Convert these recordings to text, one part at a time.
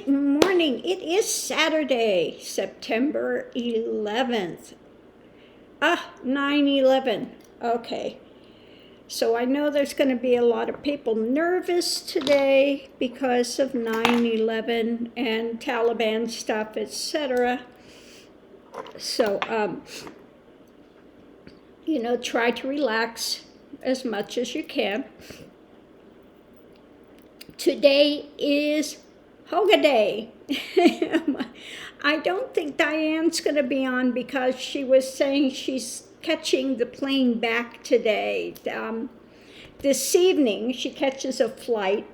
Morning. It is Saturday, September 11th. 9/11. Okay. So I know there's going to be a lot of people nervous today because of 9/11 and Taliban stuff, etc. So, try to relax as much as you can. Today is Hoga Day. I don't think Diane's going to be on because she was saying she's catching the plane back today. This evening, she catches a flight.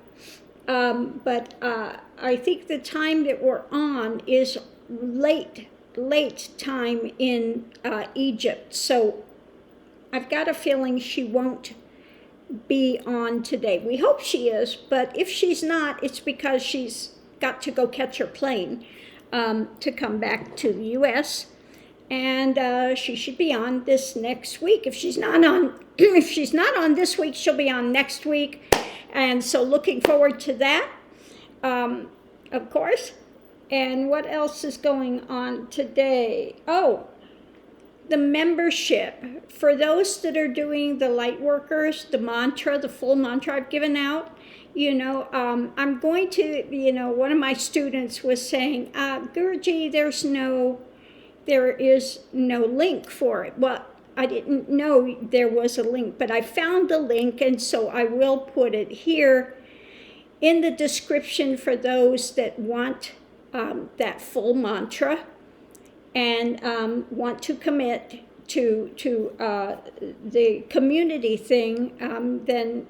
But I think the time that we're on is late time in Egypt. So I've got a feeling she won't be on today. We hope she is, but if she's not, it's because she's got to go catch her plane to come back to the U.S. And she should be on this next week. If she's not on, if she's not on this week, she'll be on next week. And so, looking forward to that, of course. And what else is going on today? Oh, the membership. For those that are doing the light workers, the mantra, the full mantra I've given out, I'm going to, one of my students was saying, Guruji, there is no link for it. Well, I didn't know there was a link, but I found the link, and so I will put it here in the description for those that want that full mantra and want to commit to the community thing, then,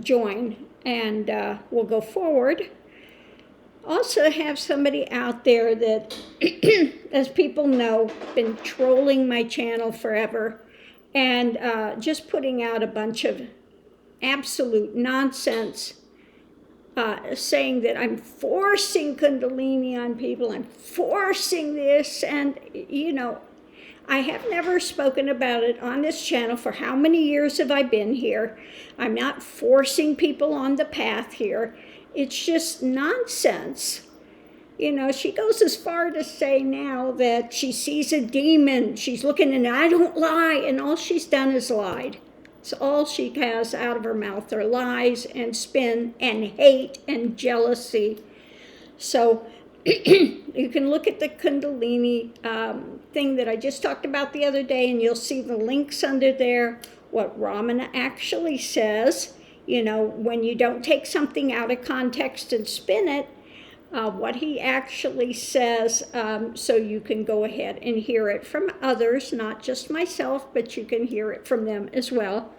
join and we'll go forward. Also have somebody out there that, as people know, been trolling my channel forever and just putting out a bunch of absolute nonsense, saying that I'm forcing Kundalini on people, I'm forcing this, and I have never spoken about it on this channel. For how many years have I been here? I'm not forcing people on the path here. It's just nonsense. She goes as far to say now that she sees a demon. She's looking and I don't lie, and all she's done is lied. So all she has out of her mouth are lies and spin and hate and jealousy. So you can look at the Kundalini thing that I just talked about the other day, and you'll see the links under there, what Ramana actually says, when you don't take something out of context and spin it, what he actually says, so you can go ahead and hear it from others, not just myself, but you can hear it from them as well,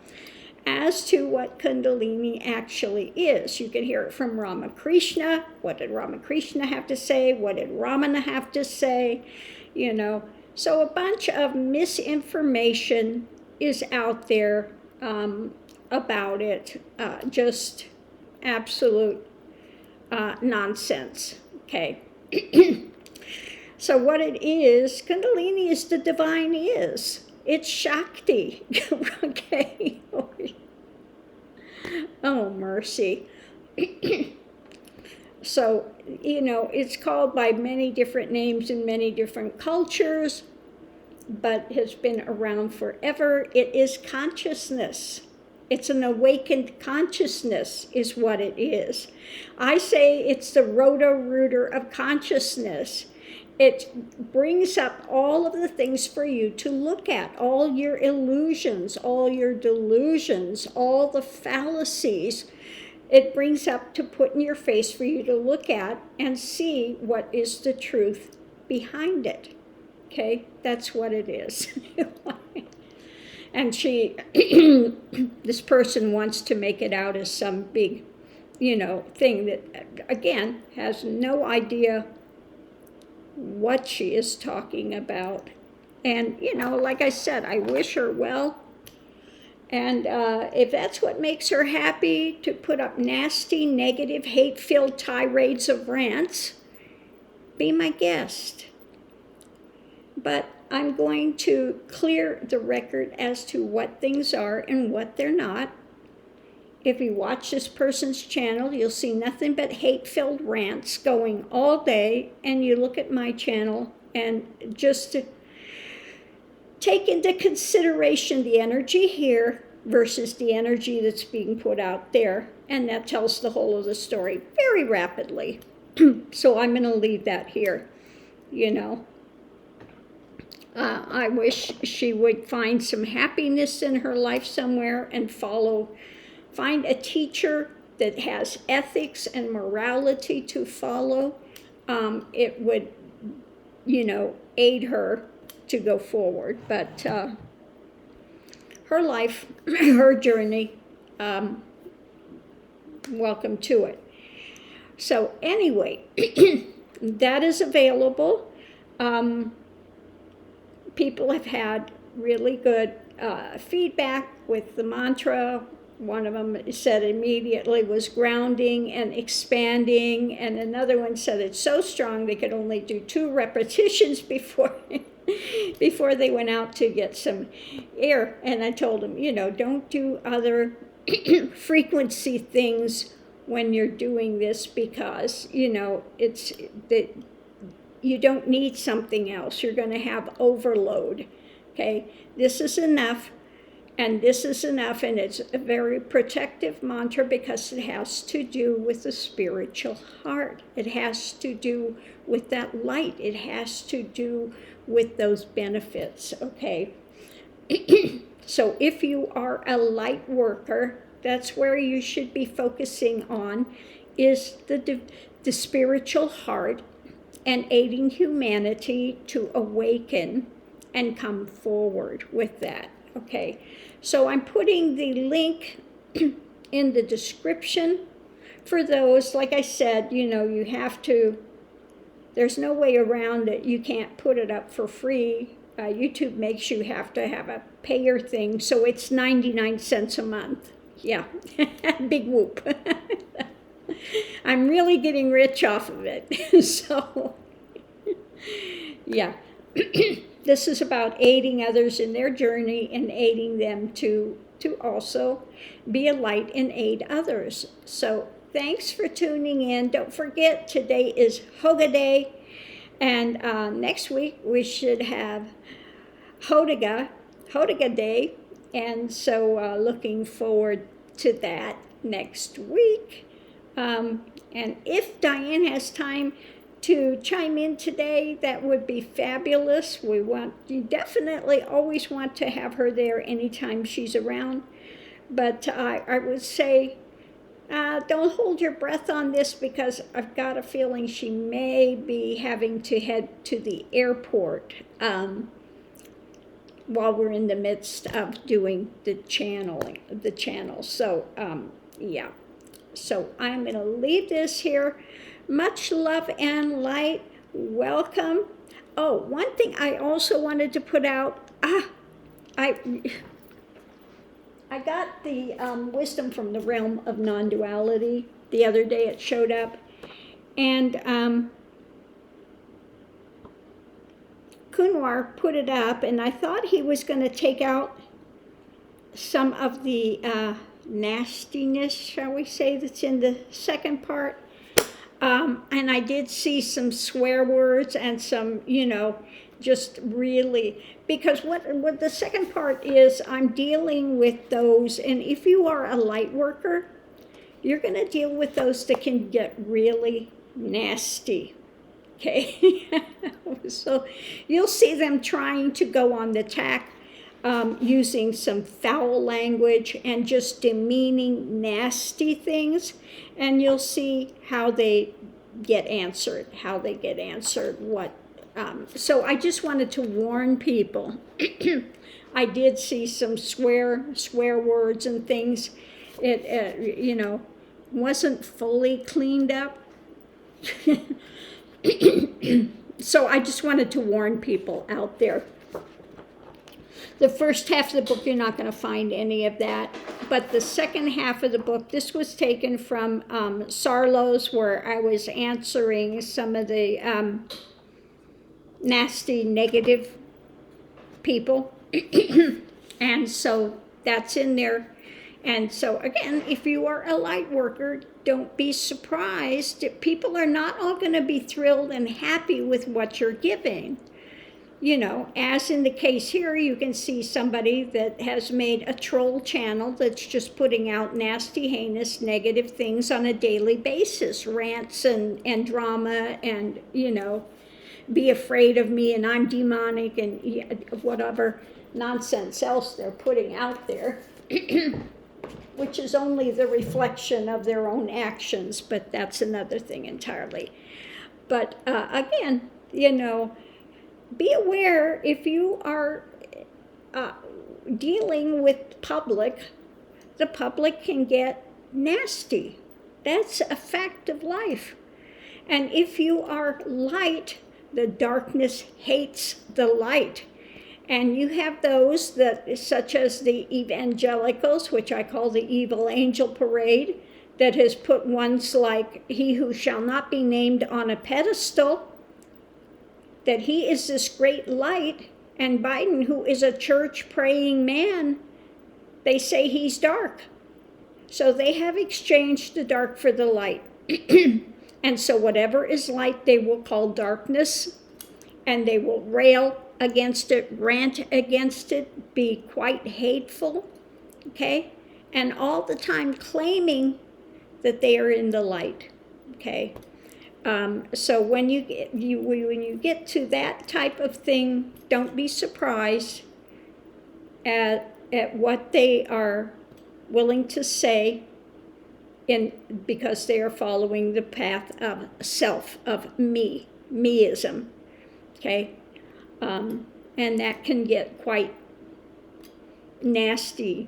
as to what Kundalini actually is. You can hear it from Ramakrishna. What did Ramakrishna have to say? What did Ramana have to say? So a bunch of misinformation is out there about it, just absolute nonsense. Okay. So what it is, Kundalini is the divine is. It's Shakti. Okay. Oh, mercy. So, it's called by many different names in many different cultures, but has been around forever. It is consciousness. It's an awakened consciousness is what it is. I say it's the roto-rooter of consciousness. It brings up all of the things for you to look at, all your illusions, all your delusions, all the fallacies. It brings up to put in your face for you to look at and see what is the truth behind it. Okay, that's what it is. And this person wants to make it out as some big, thing that, again, has no idea what she is talking about. And, like I said, I wish her well. And if that's what makes her happy, to put up nasty, negative, hate-filled tirades of rants, be my guest. But I'm going to clear the record as to what things are and what they're not. if you watch this person's channel, you'll see nothing but hate-filled rants going all day, and you look at my channel, and just to take into consideration the energy here versus the energy that's being put out there, and that tells the whole of the story very rapidly. So I'm going to leave that here, you know. I wish she would find some happiness in her life somewhere and find a teacher that has ethics and morality to follow. It would, you know, aid her to go forward. But her life, her journey, welcome to it. So anyway, that is available. People have had really good feedback with the mantra. One of them said immediately was grounding and expanding, and another one said it's so strong they could only do 2 repetitions before they went out to get some air. And I told them, you know, don't do other frequency things when you're doing this, because, you know, it's that you don't need something else. You're going to have overload. Okay, this is enough, and this is enough, and it's a very protective mantra because it has to do with the spiritual heart. It has to do with that light. It has to do with those benefits. Okay. So if you are a light worker, that's where you should be focusing on, is the spiritual heart, and aiding humanity to awaken and come forward with that. Okay, so I'm putting the link in the description for those. Like I said, you know, you have to, there's no way around it. You can't put it up for free. YouTube makes you have to have a payer thing, so it's 99 cents a month. Yeah, big whoop. I'm really getting rich off of it. So, yeah. This is about aiding others in their journey and aiding them to also be a light and aid others. So thanks for tuning in. Don't forget, today is Hoga Day, and next week we should have Hodaga Day, and so looking forward to that next week. And if Diane has time to chime in today, that would be fabulous. You definitely always want to have her there anytime she's around. But I would say, don't hold your breath on this, because I've got a feeling she may be having to head to the airport while we're in the midst of doing the channel. So, yeah. So I'm going to leave this here. Much love and light. Welcome. Oh, one thing I also wanted to put out. I got the wisdom from the realm of non-duality the other day. It showed up, and Kunwar put it up, and I thought he was going to take out some of the nastiness, shall we say, that's in the second part. And I did see some swear words and some, you know, just really, because what the second part is, I'm dealing with those, and if you are a light worker, you're going to deal with those that can get really nasty. Okay? So you'll see them trying to go on the attack, using some foul language and just demeaning, nasty things, and you'll see how they get answered, what. So I just wanted to warn people. I did see some swear words and things. It you know, wasn't fully cleaned up. So I just wanted to warn people out there. The first half of the book, you're not going to find any of that. But the second half of the book, this was taken from Sarlo's, where I was answering some of the nasty, negative people. And so that's in there. And so again, if you are a light worker, don't be surprised. People are not all going to be thrilled and happy with what you're giving. As in the case here, you can see somebody that has made a troll channel that's just putting out nasty, heinous, negative things on a daily basis, rants and drama and, be afraid of me and I'm demonic and whatever nonsense else they're putting out there, which is only the reflection of their own actions, but that's another thing entirely. But again, be aware if you are dealing with the public can get nasty. That's a fact of life. And if you are light, the darkness hates the light. And you have those that, such as the evangelicals, which I call the evil angel parade, that has put ones like he who shall not be named on a pedestal, that he is this great light, and Biden, who is a church praying man, they say he's dark. So they have exchanged the dark for the light. And so whatever is light, they will call darkness, and they will rail against it, rant against it, be quite hateful, okay? And all the time claiming that they are in the light, okay? So when you get to that type of thing, don't be surprised at what they are willing to say, because they are following the path of self, of meism, okay? And that can get quite nasty.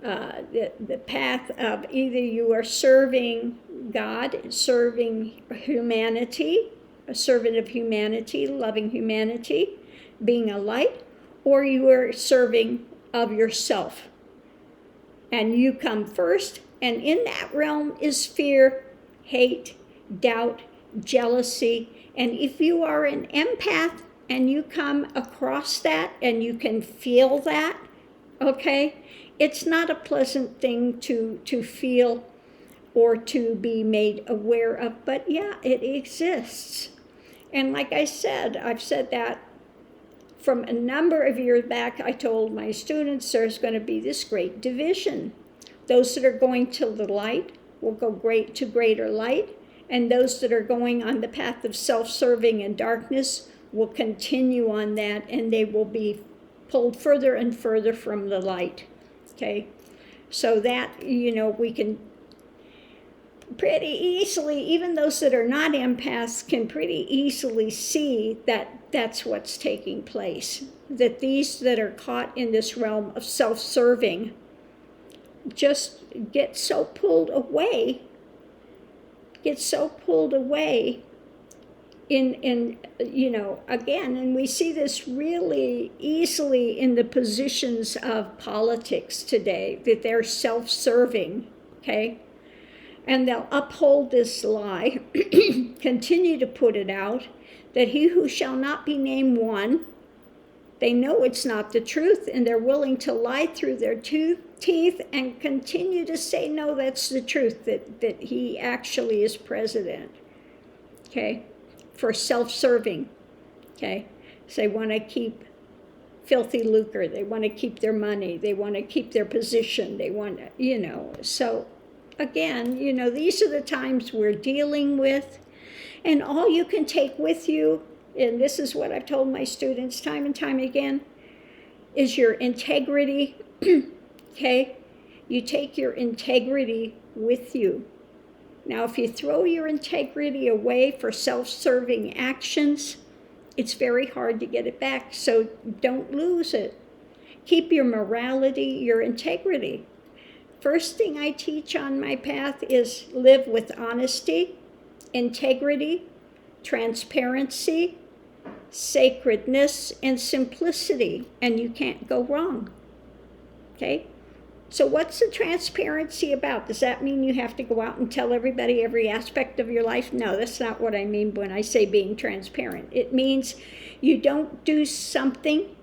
The path of either you are serving God, serving humanity, a servant of humanity, loving humanity, being a light, or you are serving of yourself. And you come first, and in that realm is fear, hate, doubt, jealousy. And if you are an empath and you come across that and you can feel that, okay, it's not a pleasant thing to feel or to be made aware of, but yeah, it exists. And like I said, I've said that from a number of years back. I told my students there's going to be this great division. Those that are going to the light will go to greater light, and those that are going on the path of self-serving and darkness will continue on that, and they will be pulled further and further from the light. Okay, so that, we can pretty easily, even those that are not empaths can pretty easily see that that's what's taking place. That these that are caught in this realm of self-serving just get so pulled away in again, and we see this really easily in the positions of politics today, that they're self-serving, okay? And they'll uphold this lie, continue to put it out, that he who shall not be named one, they know it's not the truth, and they're willing to lie through their teeth and continue to say, no, that's the truth, that he actually is president, okay? For self-serving, okay? So they want to keep filthy lucre, they want to keep their money, they want to keep their position, they want to, so again, these are the times we're dealing with, and all you can take with you, and this is what I've told my students time and time again, is your integrity, okay? You take your integrity with you. Now, if you throw your integrity away for self-serving actions, it's very hard to get it back, so don't lose it. Keep your morality, your integrity. First thing I teach on my path is live with honesty, integrity, transparency, sacredness, and simplicity, and you can't go wrong, okay? So what's the transparency about? Does that mean you have to go out and tell everybody every aspect of your life? No, that's not what I mean when I say being transparent. It means you don't do something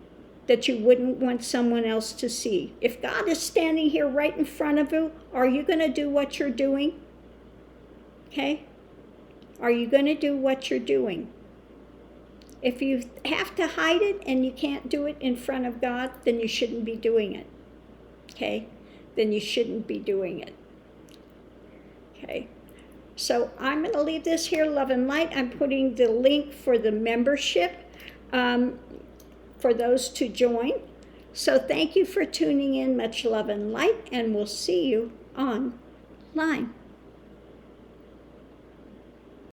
that you wouldn't want someone else to see. If God is standing here right in front of you, are you going to do what you're doing? Okay? Are you going to do what you're doing? If you have to hide it and you can't do it in front of God, then you shouldn't be doing it. Okay? Then you shouldn't be doing it. Okay? So I'm going to leave this here, Love and Light. I'm putting the link for the membership for those to join. So thank you for tuning in. Much love and light, and we'll see you online.